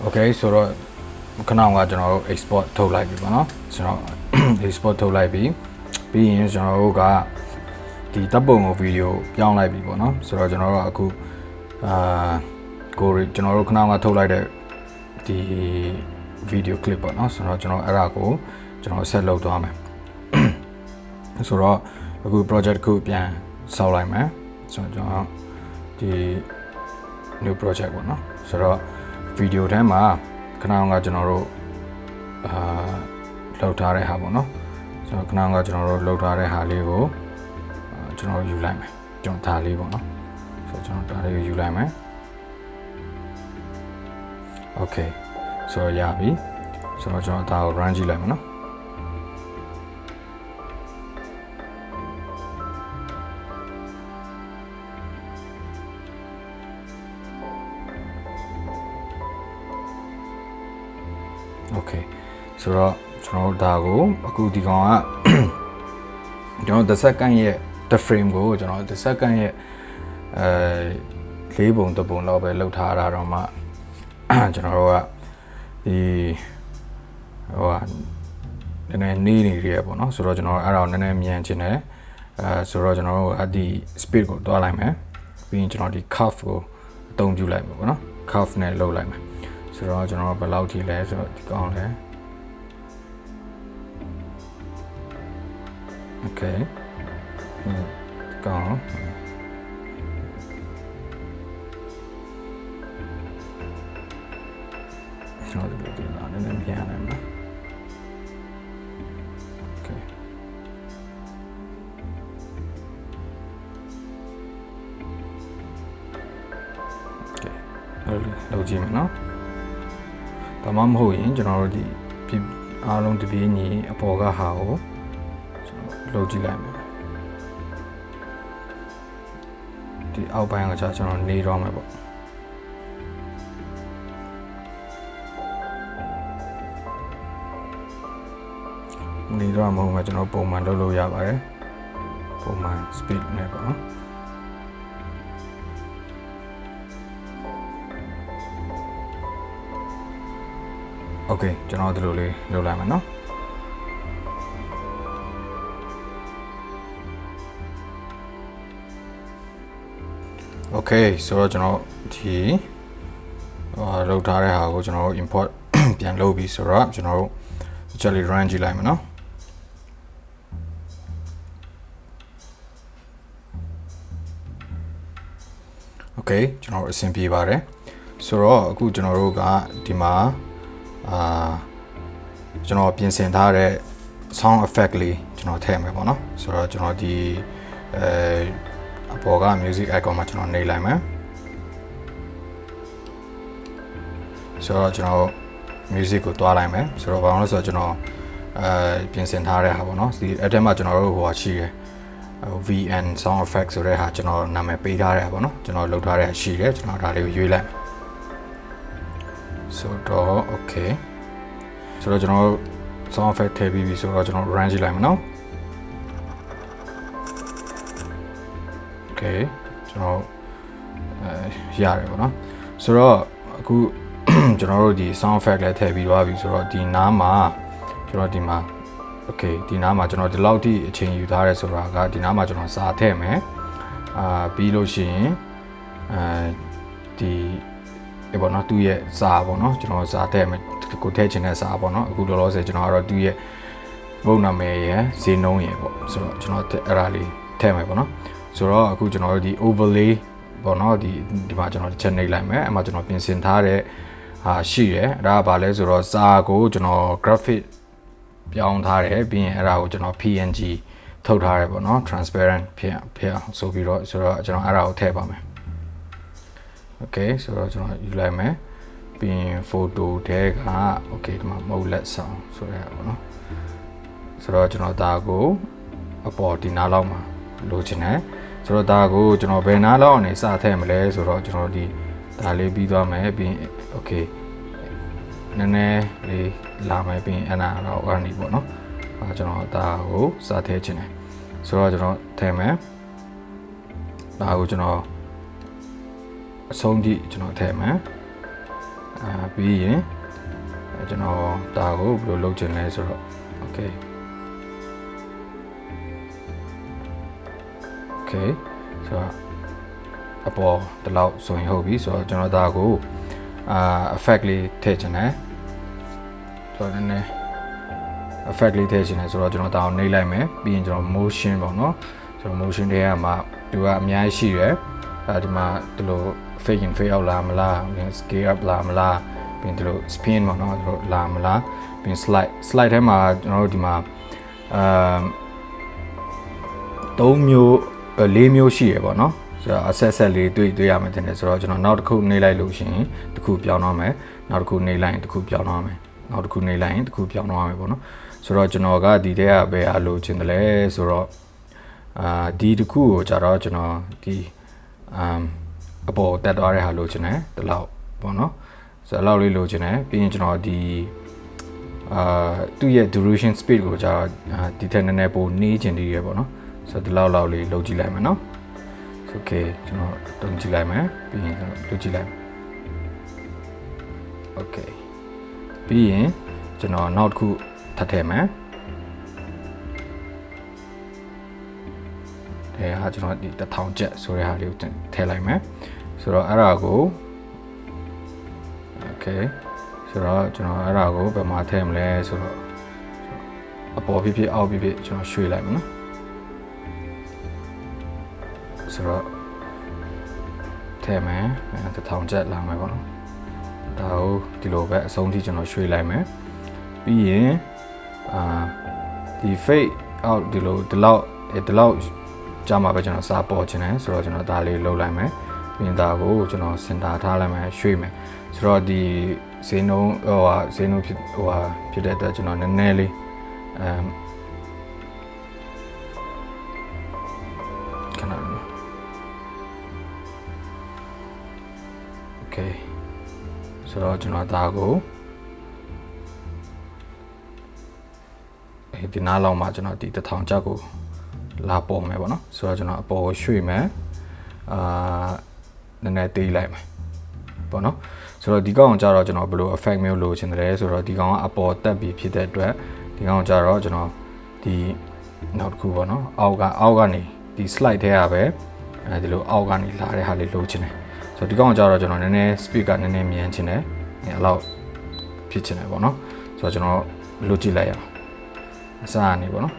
Okay ဆိုတော့ခဏကကျွန်တော်တို့ export ထုတ်လိုက်ပြီပေါ့နော်ကျွန်တော် export ထုတ်လိုက်ပြီပြီးရင်ကျွန်တော်တို့ကဒီတပ်ပုံကိုဗီဒီယိုပြောင်းလိုက်ပြီပေါ့နော်ဆိုတော့ကျွန်တော်တို့အခုကိုကျွန်တော်တို့ခဏကထုတ်လိုက်တဲ့ဒီ video clip ပေါ့နော်ဆိုတော့ကျွန်တော်အဲ့ဒါကိုကျွန်တော် set လုပ်သွားမယ်ဆိုတော့အခု project ကိုပြန်ဆောက်လိုက်မယ်ဆိုတော့ကျွန်တော်ဒီ new project ပေါ့နော်ဆိုတော့ video ထဲမှာခဏကကျွန်တော်တို့လောက်ထားတဲ့ဟာပေါ့နော်ဆိုတော့ခဏကကျွန်တော်တို့လောက်ထားတဲ့ဟာလေးကိုကျွန်တော်ယူလိုက်မယ်ကျွန်တော်ဒါလေးပေါ့နော်ဆိုတော့ကျွန်တော်ဒါလေးကိုယူလိုက်မယ် okay ဆိုတော့ရပြီဆိုတော့ကျွန်တော်ဒါကို run ကြည့်လိုက်မယ်နော်Okay ဆိုတော့ကျွန်တော်တို့ဒါကိုအခုဒီကောင်ကကျွန်တော် the second ရဲ့ the frame ကိုကျွန်တော် the second ရဲ့၄ပုံတစ်ပုံလောက်ပဲလောက်ထားတာတော့မှကျွန်တော်တို့ကဒီဟိုနည်းနည်းနေရပေါ့နော်ဆိုတော့ကျွန်တော်အဲ့ဒါကိုနည်းနည်းမြန်ချင်တယ်ဆိုတော့ကျွန်တော်တို့အဲ့ဒီ speed ကိုတွားလိုက်မယ်ပြီးရင်ကျွန်တော်ဒီ curve ကိုအသုံးပြုလိုက်မယ်ပေါ့နော် curve နဲ့လုပ်လိုက်မယ်ဆိုတော့ကျွန်တော်ဘယ်လောက်ထိလဲဆိုတော့ဒီကောင်းလဲ okay ကောင်းကျွန်တော်ဒီလိုနည်းနည်းပြန်လိုက်မယ် okay လုပ်ကြည့်မယ်နော်ဒါမှမဟုတ်ရင်ကျွန်တော်တို့ဒီအားလုံးတပြေးညီအပေါ်ကဟာကိုကျွန်တော်လုပ်ကြည့်လိုက်မယ်ဒီအောက်ပိုင်းကကျွန်တော်နေတော့မယ်ပေါ့နေတော့မဟုတ်မှာကျွန်တော်ပုံမှန်လုပ်လို့ရပါတယ်ပုံမှန် speed နဲ့ပေါ့နော်โอเคကျွန်တော်ဒီလိုလေးလုပ်လိုက်မယ်နော် Okay ဆိုတော့ကျွန်တော်ဒီလောက်ထားတဲ့ဟာကိုကျွန်တော်တို့ import ပြန်လုပ်ပြီးဆိုတော့ကျွန်တော်တို့ actually run ကြည့်လိုက်မယ်နော် Okay ကျွန်တော်အဆင်ပြေပါတယ်ဆိုတော့အခုကျွန်တော်တို့ကဒီမှာကျွန်တော်ပြင်ဆင်ထားတဲ့ sound effect လေးကျွန်တော်ထည့်မယ်ပေါ့နော်ဆိုတော့ကျွန်တော်ဒီအပေါ်က music icon မှာကျွန်တော်နှိပ်လိုက်မယ်ဆိုတော့ကျွန်တော် music ကိုတွားလိုက်မယ်ဆိုတော့ဘာလို့လဲဆိုတော့ကျွန်တော်ပြင်ဆင်ထားတဲ့ဟာပေါ့နော်ဒီအဲ့ထဲမှာကျွန်တော်တို့ဟိုဟာရှိတယ်VN sound effect ဆိုတဲ့ဟာကျွန်တော်နာမည်ပေးထားတဲ့ဟာပေါ့နော်ကျွန်တော်လုပ်ထားတဲ့ရှိတယ်ကျွန်တော်ဒါလေးကိုရွေးလိုက်ဆိုတော့ okay ဆိုတော့ကျွန်တော် sound effect ထည့်ပြီးပြီဆိုတော့ကျွန်တော် run ကြည့်လိုက်မယ်နော် okay ကျွန်တော်ရတယ်ပေါ့နော်ဆိုတော့အခုကျွန်တော်တို့ဒီ sound effect လည်းထည့်ပြီးသွားပြီဆိုတော့ဒီနားမှာကျွန်တော်ဒီမှာ okay ဒီနားမှာကျွန်တော်ဒီလောက်ထိအချိန်ယူထားရဲဆိုတာကဒီနားမှာကျွန်တော်စာထည့်မယ်ပြီးလို့ရှိရင်ဒီပေါ့နော်သူ့ရဲ့စာပေါ့နော်ကျွန်တော်စာထည့်မယ်ကိုထည့်ချင်တဲ့စာပေါ့နော်အခုလောလောဆယ်ကျွန်တော်ကတော့သူ့ရဲ့ဘုတ်နာမည်ရယ်ဈေးနှုန်းရယ်ပေါ့ဆိုတော့ကျွန်တော်အဲ့ဒါလေးထည့်မယ်ပေါ့နော်ဆိုတော့အခုကျွန်တော်တို့ဒီ overlay ပေါ့နော်ဒီမှာကျွန်တော်တစ်ချက်နှိပ်လိုက်မယ်အဲ့မှာကျွန်တော်ပြင်ဆင်ထားတဲ့ဟာရှိရယ်အဲ့ဒါကဘာလဲဆိုတော့စာကိုကျွန်တော် graphic ပြောင်းထားတယ်ပြီးရင်အဲ့ဒါကိုကျွန်တော် PNG ထုတ်ထားတယ်ပေါ့နော် transparent ဖြစ်အောင်ဆိုပြီးတော့ဆိုတော့ကျွန်တော်အဲ့ဒါကိုထည့်ပါမယ် okay ဆိုတော့ကျွန်တော်ယူလိုက်မယ်ပြီးရင် photo ထဲက okay ဒီမှာ mode ဆောင်ဆိုရပါတော့ဆိုတော့ကျွန်တော်ဒါကိုအပေါ်ဒီနားလောက်မှာလိုချင်တယ်ဆိုတော့ဒါကိုကျွန်တော်ဘယ်နားလောက်အောင်နေစထည့်မလဲဆိုတော့ကျွန်တော်ဒီဒါလေးပြီးသွားမယ်ပြီးရင် okay နည်းနည်းလေးလာမယ်ပြီးရင်အနာတော့အနေပေါ့နော်ကျွန်တော်ဒါကိုစထည့်ချင်တယ်ဆိုတော့ကျွန်တော်ထည့်မယ်ဒါကိုကျွန်တော်အဆုံးထိကျွန်တော်ထည့်မယ် ပြီးရင်ကျွန်တော်ဒါကိုဘယ်လိုလုပ်ချင်လဲဆိုတော့ okay ဆိုတော့အပေါ်ဒီလောက်ဆိုရင်ဟုတ်ပြီဆိုတော့ကျွန်တော်ဒါကိုeffect လေးထည့်ချင်တယ်ဆိုတော့နည်းနည်း effect လေးထည့်ချင်တယ်ဆိုတော့ကျွန်တော်ဒါအောင်နှိပ်လိုက်မယ်ပြီးရင်ကျွန်တော် motion ပေါ့နော်ဆိုတော့ motion တွေကမှသူကအများကြီးရှိတယ်ဒီမှာဒီလို fade in fade out လာမလား scale up လာမလားပြီးရင်ဒီလို spin ပေါ့နော်ဒီလိုလာမလားပြီးရင် slide ထဲမှာကျွန်တော်တို့ဒီမှာ3မျိုး4မျိုးရှိရပေါ့နော်ဆိုတော့ set လေးတွေ့ရမယ်တင်တယ်ဆိုတော့ကျွန်တော်နောက်တစ်ခုနှိပ်လိုက်လို့ရှိရင်တစ်ခုပြောင်းတော့မယ်နောက်တစ်ခုနှိပ်လိုက်ရင်တစ်ခုပြောင်းတော့မယ်နောက်တစ်ခုနှိပ်လိုက်ရင်တစ်ခုပြောင်းတော့မယ်ပေါ့နော်ဆိုတော့ကျွန်တော်ကဒီထဲကဘယ်အလိုချင်တယ်လဲဆိုတော့ဒီတစ်ခုကိုကြတော့ကျွန်တော်ဒီအပေါ်တက်သွားတဲ့ဟာလိုချင်တယ်ဒီလောက်ပေါ့နော်ဆိုတော့လောက်လေးလိုချင်တယ်ပြီးရင်ကျွန်တော်ဒီသူ့ရဲ့ duration speed ကိုကြတော့ဒီထက်နည်းနည်းပိုနှေးချင်သေးရပေါ့နော်ဆိုတော့ဒီလောက်လေးလုပ်ကြည့်လိုက်မယ်နော် okay ကျွန်တော်တုံးကြည့်လိုက်မယ်ပြီးရင်ကျွန်တော်လုပ်ကြည့်လိုက် okay ပြီးရင်ကျွန်တော်နောက်တစ်ခုထပ်ထည့်မယ်ဒါကကျွန်တော်ဒီ1000ကျပ်ဆိုတဲ့ဟာလေးကိုထည့်လိုက်မယ်ဆိုတော့အဲ့ဒါကို okay ဆိုတော့ကျွန်တော်အဲ့ဒါကိုဘယ်မှာထည့်မလဲဆိုတော့အပေါ်ဖြစ်အောက်ဖြစ်ကျွန်တော်ရွှေ့လိုက်မယ်နော်ဆိုတော့ထည့်မယ်1000ကျပ်လာမယ်ပေါ့နော်ဒါကိုဒီလိုပဲအဆုံးထိကျွန်တော်ရွှေ့လိုက်မယ်ပြီးရင်ဒီ fade out ဒီလောက်ကြာမှာပဲကျွန်တော်စာပေါ်ချင်တယ်ဆိုတော့ကျွန်တော်ဒါလေးလုပ်လိုက်မယ်ပြီးရင်ဒါကိုကျွန်တော်စင်တာထားလိုက်မယ်ရွှေ့မယ်ဆိုတော့ဒီဈေးနှုန်းဖြစ်တဲ့အတွက်ကျွန်တော်နည်းနည်းလေးခဏလေး okay ဆိုတော့ကျွန်တော်ဒါကိုဒီနားလောက်မှာကျွန်တော်ဒီ1000ကျပ်ကိုလာပေါ်မယ်ပေါ့နော်ဆိုတော့ကျွန်တော်အပေါ်ကိုရွှေ့မယ်နည်းနည်းတေးလိုက်မယ်ပေါ့နော်ဆိုတော့ဒီကောင်ကြတော့ကျွန်တော်ဘယ်လို effect မျိုးလိုချင်တယ်ဆိုတော့ဒီကောင်ကအပေါ်တက်ပြီးဖြစ်တဲ့အတွက်ဒီကောင်ကြတော့ကျွန်တော်ဒီနောက်တစ်ခုပေါ့နော်အောက်ကနေဒီ slide ထဲကပဲဒီလိုအောက်ကနေလာတဲ့ဟာလေးလိုချင်တယ်ဆိုတော့ဒီကောင်ကြတော့ကျွန်တော်နည်းနည်း speed ကနည်းနည်းမြန်ချင်တယ်အဲ့လောက်ဖြစ်ချင်တယ်ပေါ့နော်ဆိုတော့ကျွန်တော်လိုကြည့်လိုက်ရအောင်အစားအနေပေါ့နော်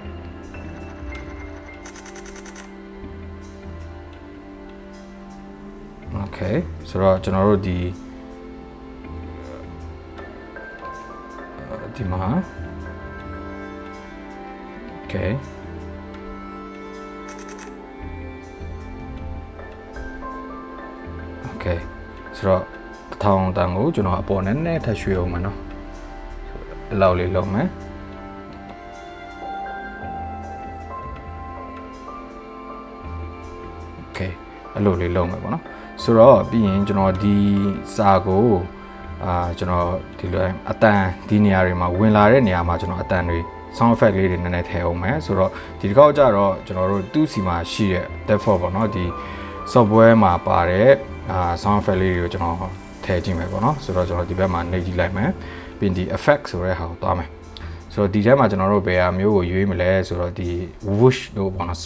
okay ဆိုတော့ကျွန်တော်တို့ဒီမှာ okay ဆိုတော့1000တန်ကိုကျွန်တော်အပေါ်နည်းနည်းထပ်ရွှေ့အောင်မယ်နော်ဒီလောက်လေးလုပ်မယ်အဲ့လိုလေးလုပ်မယ်ပေါ့နော်ဆိုတော့ပြီးရင်ကျွန်တော်ဒီစာကိုကျွန်တော်ဒီလိုအတန်ဒီနေရာတွေမှာဝင်လာတဲ့နေရာမှာကျွန်တော်အတန်တွေ sound effect လေးတွေနည်းနည်းထည့်အောင်မယ်ဆိုတော့ဒီတစ်ခေါက်ကျတော့ကျွန်တော်တို့သူ့စီမှာရှိတဲ့ default ပေါ့နော်ဒီ software မှာပါတဲ့sound effect လေးတွေကိုကျွန်တော်ထည့်ကြည့်မယ်ပေါ့နော်ဆိုတော့ကျွန်တော်ဒီဘက်မှာနှိပ်ကြည့်လိုက်မယ်ပြီးဒီ effect ဆိုတဲ့ဟာကိုသွားမယ်ဆိုတော့ဒီထဲမှာကျွန်တော်တို့ဘယ်ဟာမျိုးကိုရွေးမလဲဆိုတော့ဒီ whoosh တို့ပေါ့နော်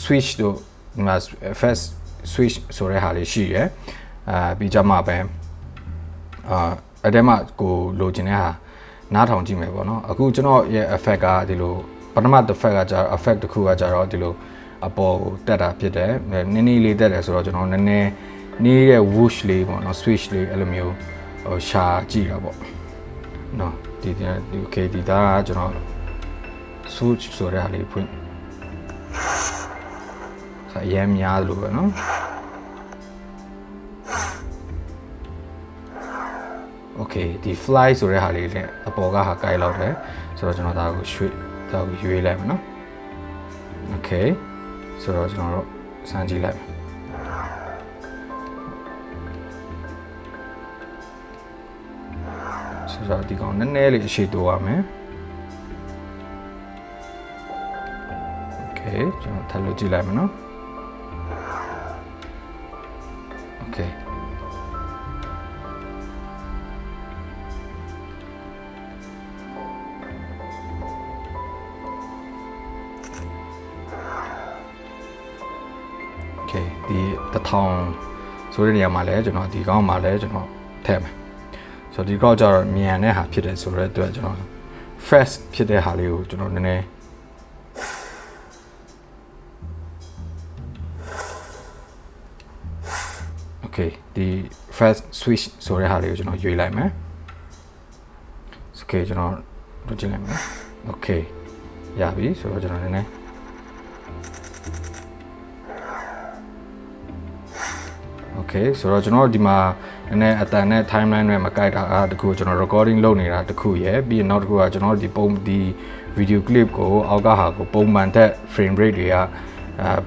switch တို့ဒီမှာ first switch ဆိုတဲ့ဟာလေးရှိရယ်ပြီးကြမှာပဲအဲ့ထဲမှာကိုလိုချင်တဲ့ဟာနားထောင်ကြည့်မယ်ပေါ့နော်အခုကျွန်တော်ရဲ့ effect ကဒီလိုပထမ effect ကကြာ effect တစ်ခုကကြာတော့ဒီလိုအပေါ်ကိုတက်တာဖြစ်တယ်နည်းနည်းလေးတက်တယ်ဆိုတော့ကျွန်တော်နည်းနည်းနေတဲ့ whoosh လေးပေါ့နော် switch လေးအဲ့လိုမျိုးရှာကြည့်တာပေါ့နော်ဒီ okay ဒီဒါကကျွန်တော် switch ဆိုတဲ့ဟာလေးဖွင့်အရင်များလို့ပဲနော် okay ဒီ fly ဆိုတဲ့ဟာလေးလည်းအပေါ်ကဟာကိုက်လောက်တယ်ဆိုတော့ကျွန်တော်ဒါကိုရွေးလိုက်မယ်နော် okay ဆိုတော့ကျွန်တော်တို့စမ်းကြည့်လိုက်မယ်ဆိုတော့ဒီကောင်နည်းနည်းလေးအရှိတိုးရမယ် okay ကျွန်တော်ထပ်လို့ကြည့်လိုက်မယ်နော် okay 1000ဆိုတဲ့နေရာမှာလဲကျွန်တော်ဒီကောင်းမှာလဲကျွန်တော်ထည့်မယ်ဆိုတော့ဒီကောက်ကြတော့မြန်တဲ့ဟာဖြစ်တယ်ဆိုတော့အတွက်ကျွန်တော် fast ဖြစ်တဲ့ဟာလေးကိုကျွန်တော်နည်းနည်းOkay ဒီ fast switch ဆိုတဲ့ဟာလေးကိုကျွန်တော်ရွေးလိုက်မယ် Okay ကျွန်တော်လုပ်ကြည့်လိုက်မယ် Okay ရပြီဆိုတော့ကျွန်တော်နည်းနည်း Okay ဆိုတော့ကျွန်တော်ဒီမှာနည်းနည်းအတန်နဲ့ timeline တွေမကိုက်တာတခုကျွန်တော် recording လုပ်နေတာတခုရယ်ပြီးရင်နောက်တစ်ခုကကျွန်တော်ဒီပုံဒီ video clip ကိုအောက်ကဟာကိုပုံမှန်တဲ့ frame rate တွေက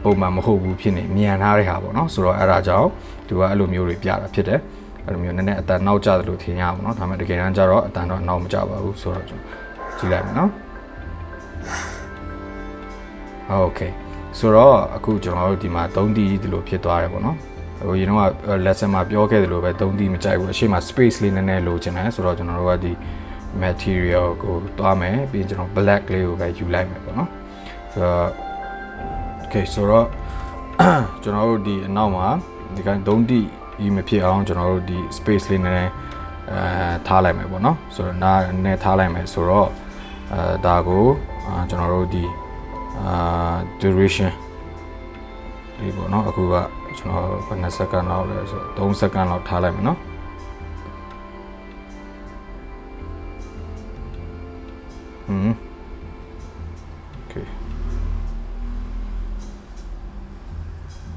ပုံမှန်မဟုတ်ဘူးဖြစ်နေမြန်ထားတဲ့ဟာပေါ့နော်ဆိုတော့အဲ့ဒါကြောင့်သူကအဲ့လိုမျိုးတွေပြတာဖြစ်တယ်အဲ့လိုမျိုးနည်းနည်းအတန်နောက်ကျတယ်လို့ထင်ရပါတော့ဒါပေမဲ့တကယ်တမ်းကျတော့အတန်တော့နောက်မကျပါဘူးဆိုတော့ကျွန်တော်ကြည့်လိုက်မယ်နော် Okay ဆိုတော့အခုကျွန်တော်တို့ဒီမှာ 3D ဒီလိုဖြစ်သွားတယ်ပေါ့နော်ဟိုရင်တော့ lesson မှာပြောခဲ့တယ်လို့ပဲ 3D မကြိုက်ဘူးအရှိမ space လေးနည်းနည်းလိုချင်တယ်ဆိုတော့ကျွန်တော်တို့ကဒီ material ကိုတွားမယ်ပြီးရင်ကျွန်တော် black လေးကိုပဲယူလိုက်မယ်ပေါ့နော်ဆိုတော့ Okay ဆိုတော့ကျွန်တော်တို့ဒီအနောက်မှာဒီက 3D မဖြစ်အောင်ကျွန်တော်တို့ဒီ space လေးနည်းနည်းထားလိုက်မယ်ပေါ့နော်ဆိုတော့နားနည်းထားလိုက်မယ်ဆိုတော့ဒါကိုကျွန်တော်တို့ဒီduration ဒီပေါ့နော်အခုကကျွန်တော်ဘယ်နှစ်စက္ကန့်လောက်လဲဆိုတော့3စက္ကန့်လောက်ထားလိုက်မယ်နော်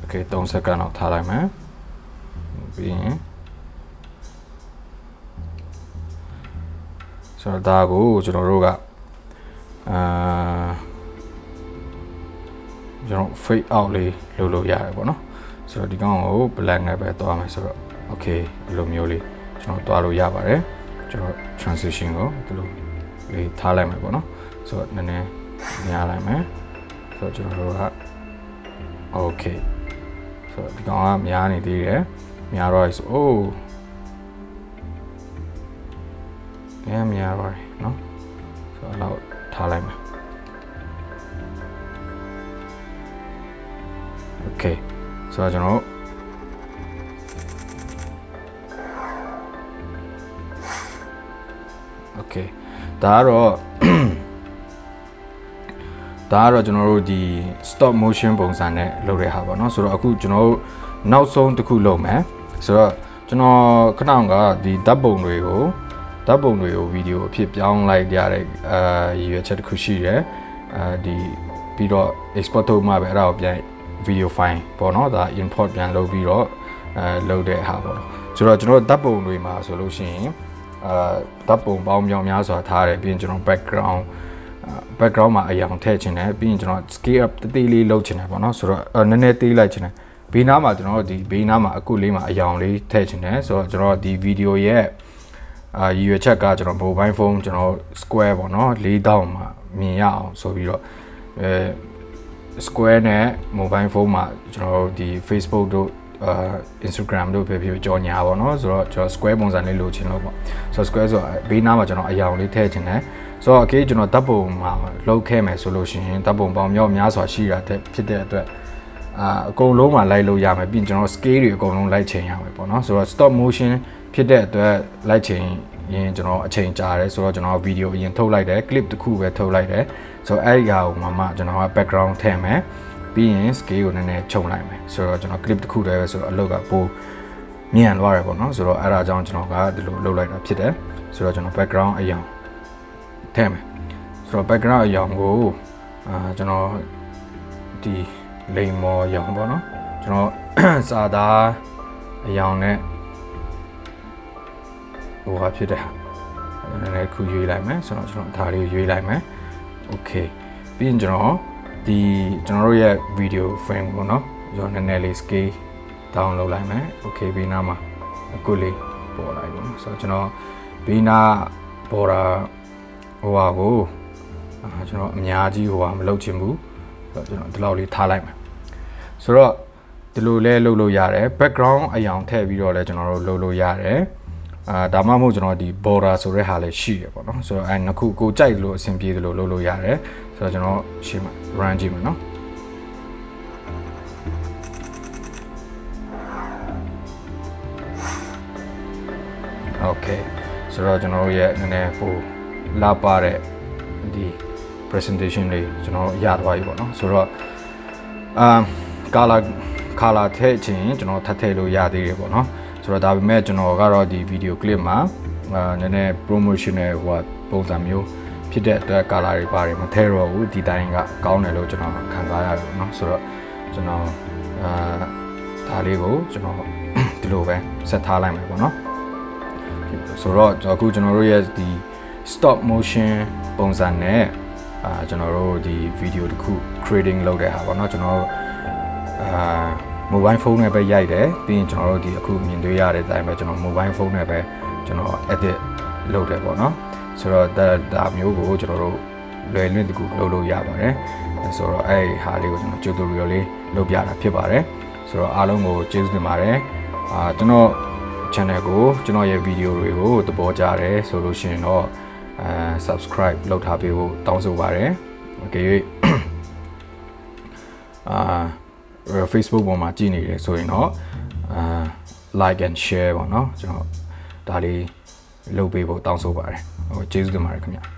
Okay 3စက္ကန့်လောက်ထားလိုက်မယ်ပြီးရင်ဆိုတော့ဒါကိုကျွန်တော်တို့ကကျွန်တော် fade out လေးလုပ်လို့ရတယ်ပေါ့နော်ဆိုတော့ဒီကောင်ကို black နဲ့ပဲတွားမယ်ဆိုတော့ okay ဒီလိုမျိုးလေးကျွန်တော်တွားလို့ရပါတယ်ကျွန်တော် transition ကိုဒီလိုလေးထားလိုက်မယ်ပေါ့နော်ဆိုတော့နည်းနည်းများလိုက်မယ်ဆိုတော့ကျွန်တော်တို့က okay ဆိုတော့ဒီကောင်ကများနေသေးတယ်များတော့ဆိုအိုးများပါတယ်နော်ဆိုတော့လောက်ထားလိုက်မယ် Okay ဆိုတော့ကျွန်တော်Okay ဒါကတော့ကျွန်တော်တို့ဒီ stop motion ပုံစံနဲ့လုပ်တဲ့ဟာပေါ့နော်ဆိုတော့အခုကျွန်တော်တို့နောက်ဆုံးတစ်ခုလုပ်မယ်ဆိုတော့ကျွန်တော်ခဏကဒီဓာတ်ပုံတွေကိုဗီဒီယိုအဖြစ်ပြောင်းလိုက်ရတဲ့ရည်ရွယ်ချက်တစ်ခုရှိတယ်ဒီပြီးတော့ export ထုတ်မှပဲအဲ့ဒါကိုပြန် video file ပေါ့နော်ဒါ import ပြန်လုပ်ပြီးတော့လုပ်တဲ့ဟာပေါ့နော်ဆိုတော့ကျွန်တော်ဓာတ်ပုံတွေမှာဆိုလို့ရှိရင်ဓာတ်ပုံပေါင်းမြောင်များစွာထားတယ်ပြီးရင်ကျွန်တော် background မှာအရာထည့်ချင်တယ်ပြီးရင်ကျွန်တော် scale up တသေးလေးလုပ်ချင်တယ်ပေါ့နော်ဆိုတော့နည်းနည်းသေးလိုက်ချင်တယ်ဘေးနားမှာကျွန်တော်ဒီဘေးနားမှာအခုလေးမှာအရာလေးထည့်ချင်တယ်ဆိုတော့ကျွန်တော်ဒီ video ရဲ့ရည်ရွယ်ချက်ကကျွန်တော် mobile phone ကျွန်တော် square ပေါ့နော်4000မှာမြင်ရအောင်ဆိုပြီးတော့square နဲ့ mobile phone မှာကျွန်တော်ဒီ Facebook တို့ Instagram တို့ဖြစ်ကြော်ညာပါတော့ဆိုတော့ကျွန်တော် square ပုံစံလေးလိုချင်လို့ပေါ့ဆိုတော့ square ဆိုဘေးနားမှာကျွန်တော်အရာလေးထည့်ချင်တယ်ဆိုတော့ okay ကျွန်တော်ဓာတ်ပုံမှာလုပ်ခဲ့မယ်ဆိုလို့ရှိရင်ဓာတ်ပုံပေါင်းများစွာရှိတာဖြစ်တဲ့အတွက်အကုန်လုံးမှာလိုက်လို့ရမယ်ပြီးရင်ကျွန်တော် scale တွေအကုန်လုံးလိုက်ချိန်ရမယ်ပေါ့နော်ဆိုတော့ stop motion ဖြစ်တဲ့အတွက်လိုက်ချိန်ရင်ကျွန်တော်အချိန်ကြာတယ်ဆိုတော့ကျွန်တော်ဗီဒီယိုအရင်ထုတ်လိုက်တယ် clip တစ်ခုပဲထုတ်လိုက်တယ်ဆိုတော့အဲ့ဒီဟာကိုမှကျွန်တော်က background ထည့်မယ်ပြီးရင် scale ကိုနည်းနည်းခြုံလိုက်မယ်ဆိုတော့ကျွန်တော် clip တစ်ခုတည်းပဲဆိုတော့အလုပ်ကပိုမြန်သွားတယ်ပေါ့နော်ဆိုတော့အဲ့ဒါကြောင့်ကျွန်တော်ကဒီလိုလုပ်လိုက်တာဖြစ်တယ်ဆိုတော့ကျွန်တော် background အရာထည့်မယ်ဆိုတော့ background အရာကိုကျွန်တော်ဒီလိမ်မော်အရာပေါ့နော်ကျွန်တော်စာသားအရာနဲ့ဟိုဟာဖြစ်တယ်နည်းနည်းခုရွေးလိုက်မယ်ဆိုတော့ကျွန်တော်ဒါလေးကိုရွေးလိုက်မယ် okay ပြီးရင်ကျွန်တော်တို့ရဲ့ video frame ကိုเนาะကျွန်တော်နည်းနည်းလေး scale down လုပ်လိုက်မယ် okay ပြီးနားမှာအခုလေးပေါ်လိုက်ပါဆိုတော့ကျွန်တော်ပြီးနားပေါ်တာဟိုဟာကိုကျွန်တော်အများကြီးဟိုဟာမလုပ်ချင်ဘူးဆိုတော့ကျွန်တော်ဒီလောက်လေးထားလိုက်မယ်ဆိုတော့ဒီလိုလဲလုပ်လို့ရတယ် background အရာထည့်ပြီးတော့လဲကျွန်တော်တို့လုပ်လို့ရတယ်ဒါမှမဟုတ်ကျွန်တော်ဒီ border ဆိုတဲ့ဟာလည်းရှိရပေါ့နော်ဆိုတော့နှစ်ခုကိုကြိုက်လို့အဆင်ပြေတယ်လို့လုပ်လို့ရတယ်ဆိုတော့ကျွန်တော်ရှင်းမှာ run ကြည့်မယ်နော် Okay ဆိုတော့ကျွန်တော်တို့ရဲ့နည်းနည်းပိုလာပါတဲ့ဒီ presentation လေးကျွန်တော်ရသွားပြီပေါ့နော်ဆိုတော့ color ထည့်ခြင်းကျွန်တော်ထပ်ထည့်လို့ရသေးတယ်ပေါ့နော်ဆိုတော့ဒါပေမဲ့ကျွန်တော်ကတော့ဒီ video clip မှာနည်းနည်း promotional ဟိုပုံစံမျိုးဖြစ်တဲ့အတွက် color တွေပါတယ်မထည့်တော့ဘူးဒီတိုင်းကကောင်းတယ်လို့ကျွန်တော်ခံစားရတယ်ပေါ့နော်ဆိုတော့ကျွန်တော်ဒါလေးကိုကျွန်တော်ဒီလိုပဲဆက်ထားလိုက်မယ်ပေါ့နော်ဆိုတော့အခုကျွန်တော်တို့ရဲ့ဒီ stop motion ပုံစံနဲ့ကျွန်တော်တို့ဒီ video တစ်ခု creating လုပ်တဲ့ဟာပေါ့နော်ကျွန်တော်တို့mobile phone နဲ့ပဲရိုက်တယ်ပြီးရင်ကျွန်တော်တို့ဒီအခုမြင်တွေ့ရတဲ့အတိုင်းပဲကျွန်တော် mobile phone နဲ့ပဲကျွန်တော် edit လုပ်တယ်ပေါ့နော်ဆိုတော့ဒါမျိုးကိုကျွန်တော်တို့လွယ်လွင့်တကူလုပ်လို့ရပါတယ်ဆိုတော့အဲ့ဟာလေးကိုကျွန်တော် tutorial လေးလုပ်ပြတာဖြစ်ပါတယ်ဆိုတော့အားလုံးကိုကျေးဇူးတင်ပါတယ်ကျွန်တော် channel ကိုကျွန်တော်ရဲ့ video တွေကိုသဘောကျတယ်ဆိုလို့ရှိရင်တော့subscribe လုပ်ထားပေးဖို့တောင်းဆိုပါတယ် okay Facebook ပေါ်မှာကြည့်နေတယ်ဆိုရင်တော့ like and share ပေါ့နော်ကျွန်တော်ဒါလေးလုပ်ပေးဖို့တောင်းဆိုပါတယ်ဟိုကျေးဇူးတင်ပါတယ်ခင်ဗျာ